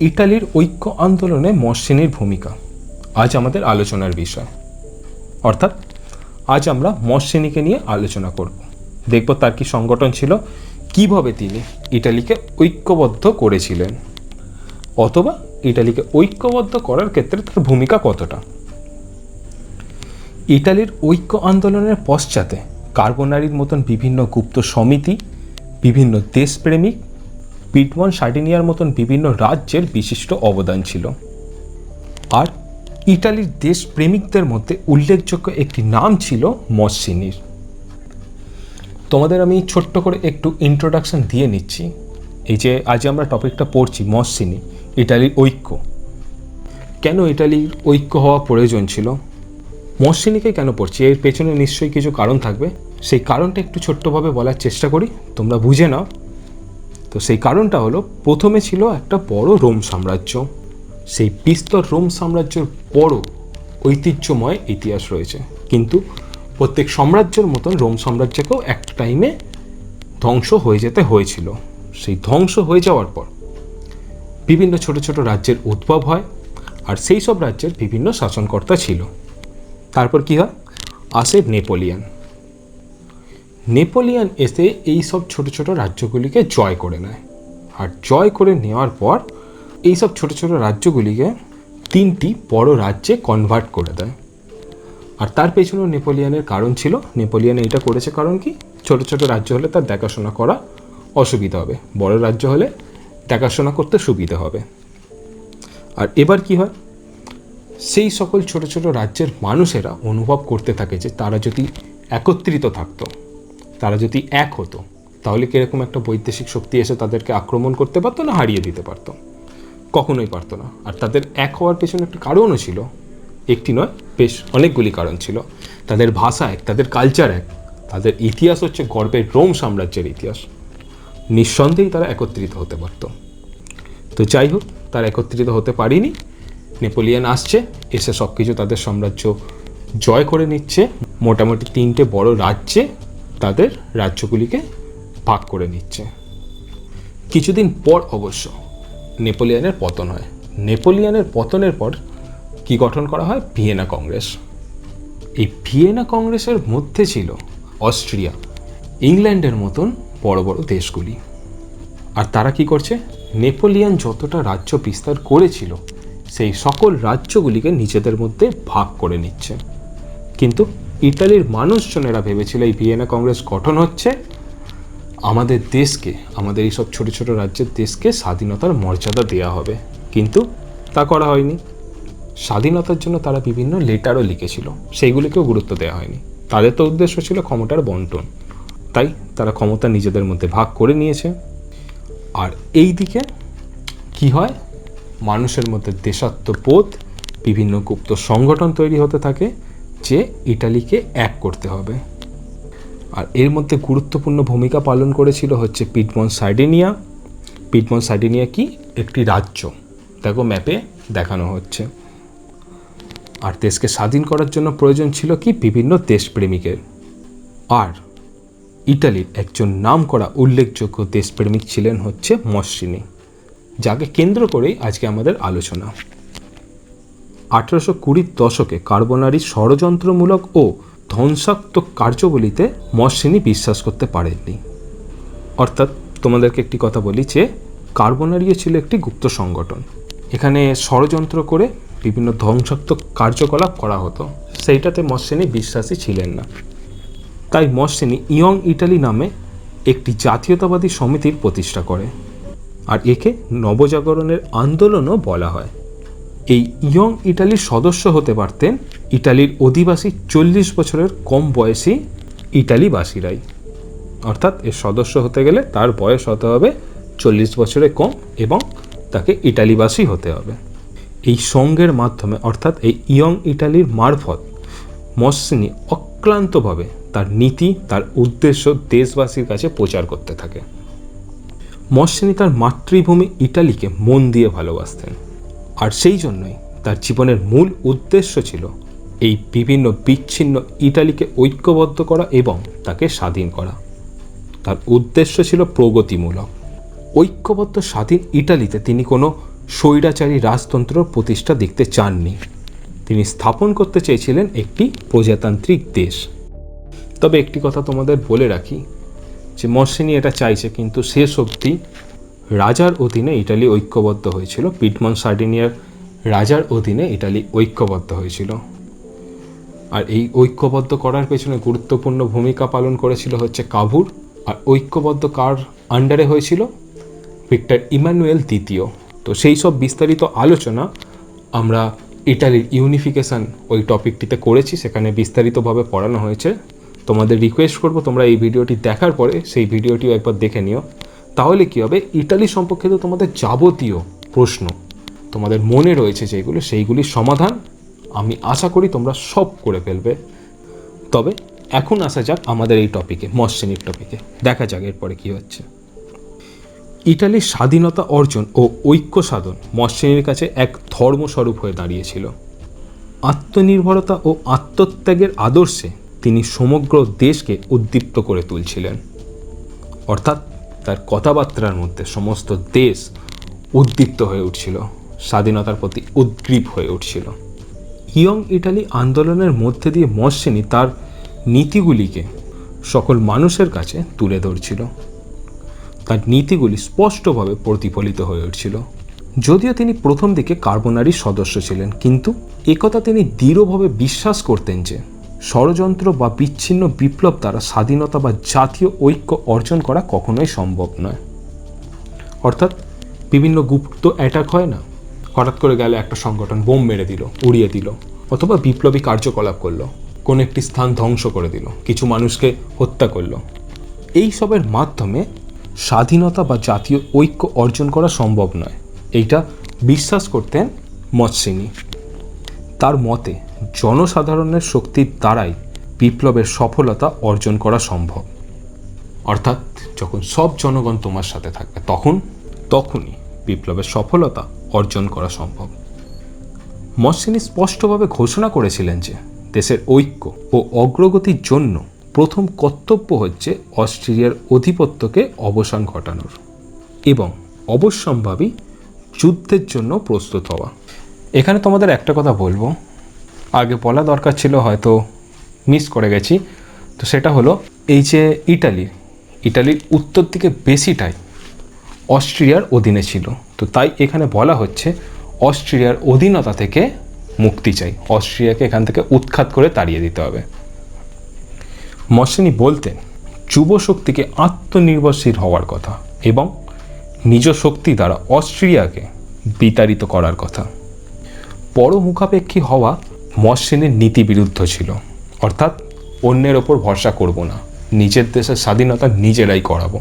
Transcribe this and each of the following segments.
ইটালির ঐক্য আন্দোলনে মসসিনির ভূমিকা আজ আমাদের আলোচনার বিষয়। অর্থাৎ আজ আমরা মসসিনিকে নিয়ে আলোচনা করব, দেখব তার কি সংগঠন ছিল, কিভাবে তিনি ইটালিকে ঐক্যবদ্ধ করেছিলেন, অথবা ইটালিকে ঐক্যবদ্ধ করার ক্ষেত্রে তার ভূমিকা কতটা। ইটালির ঐক্য আন্দোলনের পশ্চাতে কার্বোনারির মতন বিভিন্ন গুপ্ত সমিতি, বিভিন্ন দেশপ্রেমিক, পিডমন সার্ডিনিয়ার মতন বিভিন্ন রাজ্যের বিশিষ্ট অবদান ছিল। আর ইটালির দেশপ্রেমিকদের মধ্যে উল্লেখযোগ্য একটি নাম ছিল মসসিনির। তোমাদের আমি ছোট্ট করে একটু ইন্ট্রোডাকশন দিয়ে নিচ্ছি। এই যে আজ আমরা টপিকটা পড়ছি মসসিনি, ইটালির ঐক্য, কেন ইটালির ঐক্য হওয়া প্রয়োজন ছিল, মসসিনিকে কেন পড়ছি, এর পেছনে নিশ্চয়ই কিছু কারণ থাকবে। সেই কারণটা একটু ছোট্টভাবে বলার চেষ্টা করি, তোমরা বুঝে নাও। তো সেই কারণটা হলো, প্রথমে ছিল একটা বড় রোম সাম্রাজ্য। সেই বিস্তর রোম সাম্রাজ্যের বড় ঐতিহ্যময় ইতিহাস রয়েছে, কিন্তু প্রত্যেক সাম্রাজ্যের মতন রোম সাম্রাজ্যকেও একটা টাইমে ধ্বংস হয়ে যেতে হয়েছিল। সেই ধ্বংস হয়ে যাওয়ার পর বিভিন্ন ছোট ছোট রাজ্যের উদ্ভব হয়, আর সেই সব রাজ্যের বিভিন্ন শাসনকর্তা ছিল। তারপর কি হয়, আসে নেপোলিয়ান। নেপোলিয়ান এসে এই সব ছোট ছোট রাজ্যগুলিকে জয় করে নেয়, আর জয় করে নেওয়ার পর এই সব ছোট ছোট রাজ্যগুলিকে তিনটি বড় রাজ্যে কনভার্ট করে দেয়। আর তার পেছনেও নেপোলিয়ানের কারণ ছিল। নেপোলিয়ান এইটা করেছে কারণ কি, ছোট ছোট রাজ্য হলে তার দেখাশোনা করা অসুবিধা হবে, বড় রাজ্য হলে দেখাশোনা করতে সুবিধা হবে। আর এবার কি হয়, সেই সকল ছোট ছোট রাজ্যের মানুষেরা অনুভব করতে থাকে যে তারা যদি একত্রিত থাকতো, তারা যদি এক হতো, তাহলে কীরকম একটা বৈদেশিক শক্তি এসে তাদেরকে আক্রমণ করতে পারতো না হারিয়ে দিতে পারতো, কখনোই পারতো না। আর তাদের এক হওয়ার পেছনে একটা কারণও ছিল, একটি নয়, বেশ অনেকগুলি কারণ ছিল। তাদের ভাষা এক, তাদের কালচার এক, তাদের ইতিহাস হচ্ছে গর্বের রোম সাম্রাজ্যের ইতিহাস। নিঃসন্দেহেই তারা একত্রিত হতে পারত। তো যাই হোক, তারা একত্রিত হতে পারেনি। নেপোলিয়ান আসছে, এসে সব কিছু তাদের সাম্রাজ্য জয় করে নিচ্ছে, মোটামুটি তিনটে বড় রাজ্যে তাদের রাজ্যগুলিকে ভাগ করে নিচ্ছে। কিছুদিন পর অবশ্য নেপোলিয়ানের পতন হয়। নেপোলিয়ানের পতনের পর কি গঠন করা হয়, ভিয়েনা কংগ্রেস। এই ভিয়েনা কংগ্রেসের মধ্যে ছিল অস্ট্রিয়া, ইংল্যান্ডের মতন বড় বড় দেশগুলি। আর তারা কি করছে, নেপোলিয়ান যতটা রাজ্য বিস্তার করেছিল সেই সকল রাজ্যগুলিকে নিজেদের মধ্যে ভাগ করে নিচ্ছে। কিন্তু ইটালির মানুষজনেরা ভেবেছিল এই ভিয়েনা কংগ্রেস গঠন হচ্ছে আমাদের দেশকে, আমাদের এইসব ছোট ছোট রাজ্যের দেশকে স্বাধীনতার মর্যাদা দেওয়া হবে, কিন্তু তা করা হয়নি। স্বাধীনতার জন্য তারা বিভিন্ন লেটারও লিখেছিল, সেইগুলিকেও গুরুত্ব দেওয়া হয়নি। তাদের তো উদ্দেশ্য ছিল ক্ষমতার বন্টন, তাই তারা ক্ষমতা নিজেদের মধ্যে ভাগ করে নিয়েছে। আর এই দিকে কি হয়, মানুষের মধ্যে দেশাত্মবোধ, বিভিন্ন গুপ্ত সংগঠন তৈরি হতে থাকে যে ইটালিকে এক করতে হবে। আর এর মধ্যে গুরুত্বপূর্ণ ভূমিকা পালন করেছিল হচ্ছে পিডমন সার্ডিনিয়া। পিডমন সার্ডিনিয়া কি, একটি রাজ্য, দেখো ম্যাপে দেখানো হচ্ছে। আর দেশকে স্বাধীন করার জন্য প্রয়োজন ছিল কি, বিভিন্ন দেশপ্রেমিকের। আর ইটালির একজন নামকরা উল্লেখযোগ্য দেশপ্রেমিক ছিলেন হচ্ছে মসসিনি, যাকে কেন্দ্র করেই আজকে আমাদের আলোচনা। 1820 দশকে কার্বোনারির ষড়যন্ত্রমূলক ও ধ্বংসাত্মক কার্যবলিতে মসসিনি বিশ্বাস করতে পারেননি। অর্থাৎ তোমাদেরকে একটি কথা বলি যে কার্বোনারিও ছিল একটি গুপ্ত সংগঠন। এখানে ষড়যন্ত্র করে বিভিন্ন ধ্বংসাত্মক কার্যকলাপ করা হতো, সেইটাতে মসসিনি বিশ্বাসী ছিলেন না। তাই মসসিনি ইয়ং ইটালি নামে একটি জাতীয়তাবাদী সমিতির প্রতিষ্ঠা করে, আর একে নবজাগরণের আন্দোলনও বলা হয়। এই ইয়ং ইটালির সদস্য হতে পারতেন ইটালির অধিবাসী 40 বছরের কম বয়সী ইটালিবাসীরাই। অর্থাৎ এর সদস্য হতে গেলে তার বয়স হতে হবে 40 বছরের কম এবং তাকে ইটালিবাসী হতে হবে। এই সঙ্গের মাধ্যমে, অর্থাৎ এই ইয়ং ইটালির মারফত, মসসিনি অক্লান্তভাবে তার নীতি, তার উদ্দেশ্য দেশবাসীর কাছে প্রচার করতে থাকে। মসসিনি তার মাতৃভূমি ইটালিকে মন দিয়ে ভালোবাসতেন, আর সেই জন্যই তার জীবনের মূল উদ্দেশ্য ছিল এই বিভিন্ন বিচ্ছিন্ন ইটালিকে ঐক্যবদ্ধ করা এবং তাকে স্বাধীন করা। তার উদ্দেশ্য ছিল প্রগতিমূলক। ঐক্যবদ্ধ স্বাধীন ইটালিতে তিনি কোনো স্বৈরাচারী রাজতন্ত্র প্রতিষ্ঠা দেখতে চাননি। তিনি স্থাপন করতে চেয়েছিলেন একটি প্রজাতান্ত্রিক দেশ। তবে একটি কথা তোমাদের বলে রাখি যে মসসিনি এটা চাইছে, কিন্তু শেষ অবধি রাজার অধীনে ইটালি ঐক্যবদ্ধ হয়েছিল। পিডমন্ট সার্ডিনিয়ার রাজার অধীনে ইটালি ঐক্যবদ্ধ হয়েছিল। আর এই ঐক্যবদ্ধ করার পেছনে গুরুত্বপূর্ণ ভূমিকা পালন করেছিল হচ্ছে কাভুর। আর ঐক্যবদ্ধ কার আন্ডারে হয়েছিল? ভিক্টর ইমানুয়েল দ্বিতীয়। তো সেই সব বিস্তারিত আলোচনা আমরা ইটালির ইউনিফিকেশন ওই টপিকটিতে করেছি, সেখানে বিস্তারিতভাবে পড়ানো হয়েছে। তোমাদের রিকোয়েস্ট করব তোমরা এই ভিডিওটি দেখার পরে সেই ভিডিওটিও একবার দেখে নিও। তাহলে কী হবে, ইটালি সম্পর্কিত তোমাদের যাবতীয় প্রশ্ন তোমাদের মনে রয়েছে যেগুলো, সেইগুলির সমাধান আমি আশা করি তোমরা সব করে ফেলবে। তবে এখন আসা যাক আমাদের এই টপিকে, মসসিনির টপিকে। দেখা যাক এরপরে কী হচ্ছে। ইটালির স্বাধীনতা অর্জন ও ঐক্য সাধন মসসিনির কাছে এক ধর্মস্বরূপ হয়ে দাঁড়িয়েছিল। আত্মনির্ভরতা ও আত্মত্যাগের আদর্শে তিনি সমগ্র দেশকে উদ্দীপ্ত করে তুলছিলেন। অর্থাৎ তার কথাবার্তার মধ্যে সমস্ত দেশ উদ্দীপ্ত হয়ে উঠছিল, স্বাধীনতার প্রতি উদ্গ্রীব হয়ে উঠছিল। ইয়ং ইটালি আন্দোলনের মধ্যে দিয়ে মসসিনি তার নীতিগুলিকে সকল মানুষের কাছে তুলে ধরছিল। তার নীতিগুলি স্পষ্টভাবে প্রতিফলিত হয়ে উঠছিল। যদিও তিনি প্রথম দিকে কার্বোনারি সদস্য ছিলেন, কিন্তু একথা তিনি দৃঢ়ভাবে বিশ্বাস করতেন যে ষড়যন্ত্র বা বিচ্ছিন্ন বিপ্লব দ্বারা স্বাধীনতা বা জাতীয় ঐক্য অর্জন করা কখনোই সম্ভব নয়। অর্থাৎ বিভিন্ন গুপ্ত অ্যাটাক হয় না, হঠাৎ করে গেলে একটা সংগঠন বোম মেরে দিল, উড়িয়ে দিল, অথবা বিপ্লবী কার্যকলাপ করলো, কোন একটি স্থান ধ্বংস করে দিল, কিছু মানুষকে হত্যা করলো। এই সবের মাধ্যমে স্বাধীনতা বা জাতীয় ঐক্য অর্জন করা সম্ভব নয়, এইটা বিশ্বাস করতেন মসসিনি। তার মতে জনসাধারণের শক্তির দ্বারাই বিপ্লবের সফলতা অর্জন করা সম্ভব। অর্থাৎ যখন সব জনগণ তোমার সাথে থাকবে তখনই বিপ্লবের সফলতা অর্জন করা সম্ভব। মসসিনি স্পষ্টভাবে ঘোষণা করেছিলেন যে দেশের ঐক্য ও অগ্রগতির জন্য প্রথম কর্তব্য হচ্ছে অস্ট্রিয়ার আধিপত্যকে অবসান ঘটানোর এবং অবশ্যম্ভাবী যুদ্ধের জন্য প্রস্তুত হওয়া। এখানে তোমাদের একটা কথা বলবো, আগে বলা দরকার ছিল, হয়তো মিস করে গেছি। তো সেটা হলো এই যে ইটালির উত্তর দিকে বেশিটাই অস্ট্রিয়ার অধীনে ছিল। তো তাই এখানে বলা হচ্ছে অস্ট্রিয়ার অধীনতা থেকে মুক্তি চাই, অস্ট্রিয়াকে এখান থেকে উৎখাত করে তাড়িয়ে দিতে হবে। মসসিনি বলতেন যুব শক্তিকে আত্মনির্ভরশীল হওয়ার কথা এবং নিজ শক্তি দ্বারা অস্ট্রিয়াকে বিতাড়িত করার কথা। পরমুখাপেক্ষী হওয়া মসসিনির নীতি বিরুদ্ধ ছিল। অর্থাৎ অন্যের ওপর ভরসা করব না, নিজের দেশের স্বাধীনতা নিজেরাই করাবো।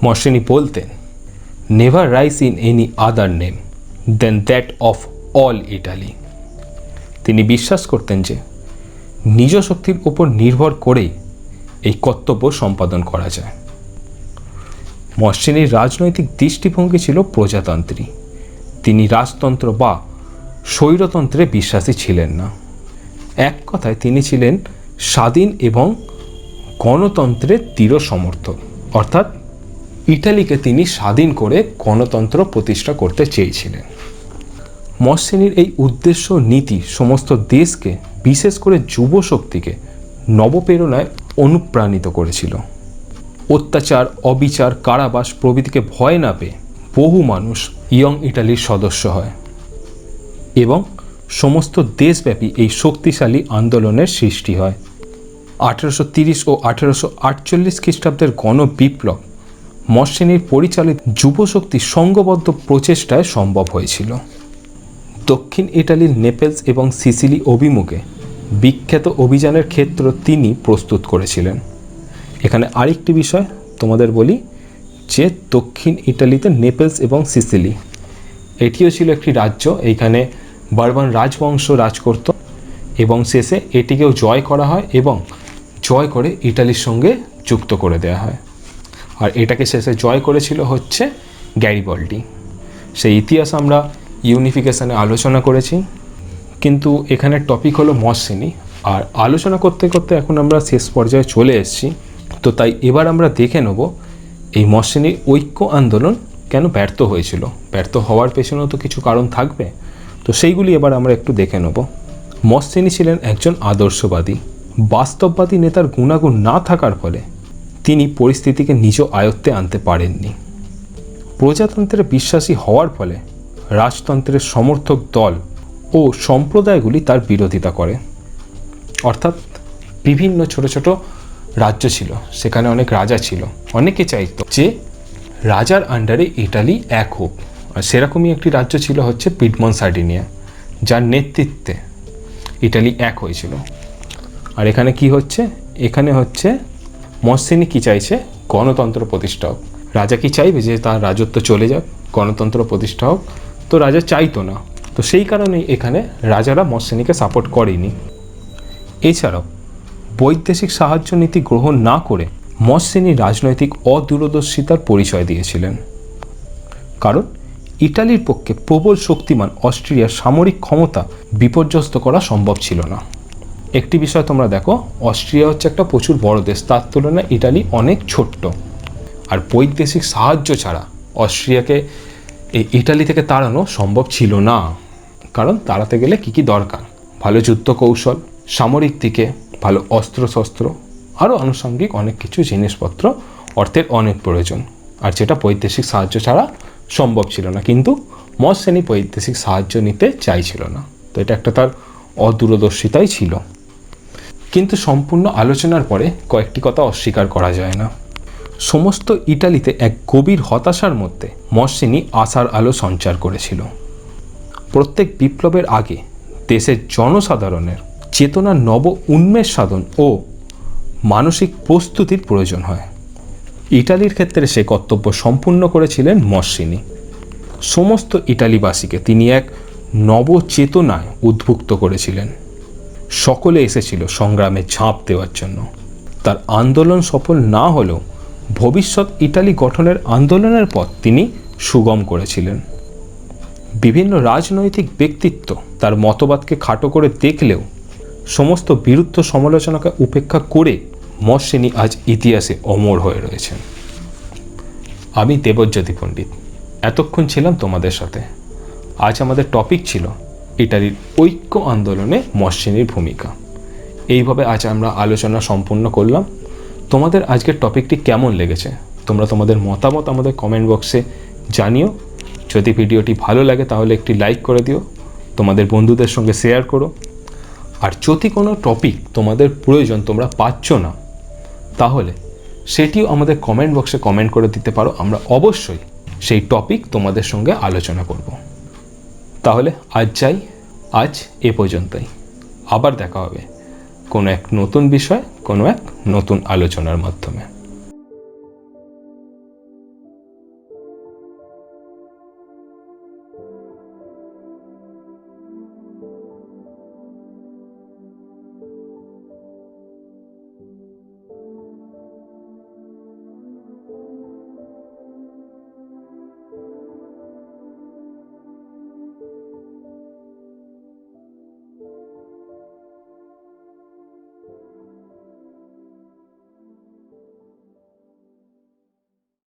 মসসিনি বলতেন never rise in any other name than that of all Italy. তিনি বিশ্বাস করতেন যে নিজ শক্তির উপর নির্ভর করেই এই কর্তব্য সম্পাদন করা যায়। মসসিনির রাজনৈতিক দৃষ্টিভঙ্গি ছিল প্রজাতান্ত্রিক। তিনি রাজতন্ত্র বা স্বৈরতন্ত্রে বিশ্বাসী ছিলেন না। এক কথায় তিনি ছিলেন স্বাধীন এবং গণতন্ত্রের দৃঢ় সমর্থক। অর্থাৎ ইটালিকে তিনি স্বাধীন করে গণতন্ত্র প্রতিষ্ঠা করতে চেয়েছিলেন। মসসিনির এই উদ্দেশ্য নীতি সমস্ত দেশকে, বিশেষ করে যুব শক্তিকে নবপ্রেরণায় অনুপ্রাণিত করেছিল। অত্যাচার, অবিচার, কারাবাস প্রভৃতিকে ভয় না পেয়ে বহু মানুষ ইয়ং ইটালির সদস্য হয় এবং সমস্ত দেশব্যাপী এই শক্তিশালী আন্দোলনের সৃষ্টি হয়। 1830 ও 1848 খ্রিস্টাব্দের গণবিপ্লব মসসিনির পরিচালিত যুবশক্তির সংঘবদ্ধ প্রচেষ্টায় সম্ভব হয়েছিল। দক্ষিণ ইটালির নেপলস এবং সিসিলি অভিমুখে বিখ্যাত অভিযানের ক্ষেত্র তিনি প্রস্তুত করেছিলেন। এখানে আরেকটি বিষয় তোমাদের বলি যে দক্ষিণ ইটালিতে নেপলস এবং সিসিলি এটিও ছিল একটি রাজ্য। এইখানে বারবান রাজবংশ রাজ করত এবং শেষে এটিকেও জয় করা হয় এবং জয় করে ইটালির সঙ্গে যুক্ত করে দেওয়া হয়। আর এটাকে শেষে জয় করেছিল হচ্ছে গ্যারিবল্ডি। সেই ইতিহাস আমরা ইউনিফিকেশনে আলোচনা করেছি, কিন্তু এখানে টপিক হলো মসসিনি। আর আলোচনা করতে করতে এখন আমরা শেষ পর্যায়ে চলে এসেছি। তো তাই এবার আমরা দেখে নেব এই মসসিনির ঐক্য আন্দোলন কেন ব্যর্থ হয়েছিল, ব্যর্থ হওয়ার পেছনেও তো কিছু কারণ থাকবে। তো সেইগুলি এবার আমরা একটু দেখে নেব। মসসেনি ছিলেন একজন আদর্শবাদী। বাস্তববাদী নেতার গুণাগুণ না থাকার ফলে তিনি পরিস্থিতিকে নিজ আয়ত্তে আনতে পারেননি। প্রজাতন্ত্রে বিশ্বাসী হওয়ার ফলে রাজতন্ত্রের সমর্থক দল ও সম্প্রদায়গুলি তার বিরোধিতা করে। অর্থাৎ বিভিন্ন ছোট ছোট রাজ্য ছিল, সেখানে অনেক রাজা ছিল, অনেকে চাইতো যে রাজার আন্ডারে ইটালি এক হোক। আর সেরকমই একটি রাজ্য ছিল হচ্ছে পিডমন্ট সার্ডিনিয়া, যার নেতৃত্বে ইটালি এক হয়েছিল। আর এখানে কি হচ্ছে, এখানে হচ্ছে মসসেনি কি চাইছে, গণতন্ত্র প্রতিষ্ঠা হোক। রাজা কি চাইবে যে তার রাজত্ব চলে যাক, গণতন্ত্র প্রতিষ্ঠা হোক? তো রাজা চাইতো না। তো সেই কারণেই এখানে রাজারা মসসেনিকে সাপোর্ট করেনি। এছাড়াও বৈদেশিক সাহায্য নীতি গ্রহণ না করে মসসেনি রাজনৈতিক অদূরদর্শিতার পরিচয় দিয়েছিলেন। কারণ ইটালির পক্ষে প্রবল শক্তিমান অস্ট্রিয়ার সামরিক ক্ষমতা বিপর্যস্ত করা সম্ভব ছিল না। একটি বিষয় তোমরা দেখো, অস্ট্রিয়া হচ্ছে একটা প্রচুর বড় দেশ, তার তুলনায় ইটালি অনেক ছোট্ট। আর বৈদেশিক সাহায্য ছাড়া অস্ট্রিয়াকে এই ইটালি থেকে তাড়ানো সম্ভব ছিল না। কারণ তাড়াতে গেলে কী কী দরকার, ভালো যুদ্ধ কৌশল, সামরিক দিকে ভালো অস্ত্রশস্ত্র, আরও আনুষঙ্গিক অনেক কিছু জিনিসপত্র, অর্থের অনেক প্রয়োজন। আর যেটা বৈদেশিক সাহায্য ছাড়া সম্ভব ছিল না। কিন্তু মসসেনি বৈদেশিক সাহায্য নিতে চাইছিল না। তো এটা একটা তার অদূরদর্শিতাই ছিল। কিন্তু সম্পূর্ণ আলোচনার পরে কয়েকটি কথা অস্বীকার করা যায় না। সমস্ত ইটালিতে এক গভীর হতাশার মধ্যে মসসেনি আশার আলো সঞ্চার করেছিল। প্রত্যেক বিপ্লবের আগে দেশের জনসাধারণের চেতনার নব উন্মেষ সাধন ও মানসিক প্রস্তুতির প্রয়োজন হয়। ইটালির ক্ষেত্রে সে কর্তব্য সম্পূর্ণ করেছিলেন মসসেনি। সমস্ত ইটালিবাসীকে তিনি এক নবচেতনায় উদ্বুদ্ধ করেছিলেন। সকলে এসেছিল সংগ্রামে ঝাঁপ দেওয়ার জন্য। তার আন্দোলন সফল না হলেও ভবিষ্যৎ ইটালি গঠনের আন্দোলনের পথ তিনি সুগম করেছিলেন। বিভিন্ন রাজনৈতিক ব্যক্তিত্ব তার মতবাদকে খাটো করে দেখলেও সমস্ত বিরুদ্ধ সমালোচনাকে উপেক্ষা করে মসসেনি আজ ইতিহাসে অমর হয়ে রয়েছেন। আমি দেবজ্যোতি পণ্ডিত, এতক্ষণ ছিলাম তোমাদের সাথে। আজ আমাদের টপিক ছিল ইটালির ঐক্য আন্দোলনে মসসেনির ভূমিকা। এইভাবে আজ আমরা আলোচনা সম্পূর্ণ করলাম। তোমাদের আজকের টপিকটি কেমন লেগেছে তোমরা তোমাদের মতামত আমাদের কমেন্ট বক্সে জানিও। যদি ভিডিওটি ভালো লাগে তাহলে একটি লাইক করে দিও, তোমাদের বন্ধুদের সঙ্গে শেয়ার করো। আর যদি কোনো টপিক তোমাদের প্রয়োজন তোমরা পাচ্ছ না, তাহলে সেটিও আমাদের কমেন্ট বক্সে কমেন্ট করে দিতে পারো। আমরা অবশ্যই সেই টপিক তোমাদের সঙ্গে আলোচনা করব। তাহলে আজ এ পর্যন্তই। আবার দেখা হবে কোনো এক নতুন বিষয়, কোনো এক নতুন আলোচনার মাধ্যমে।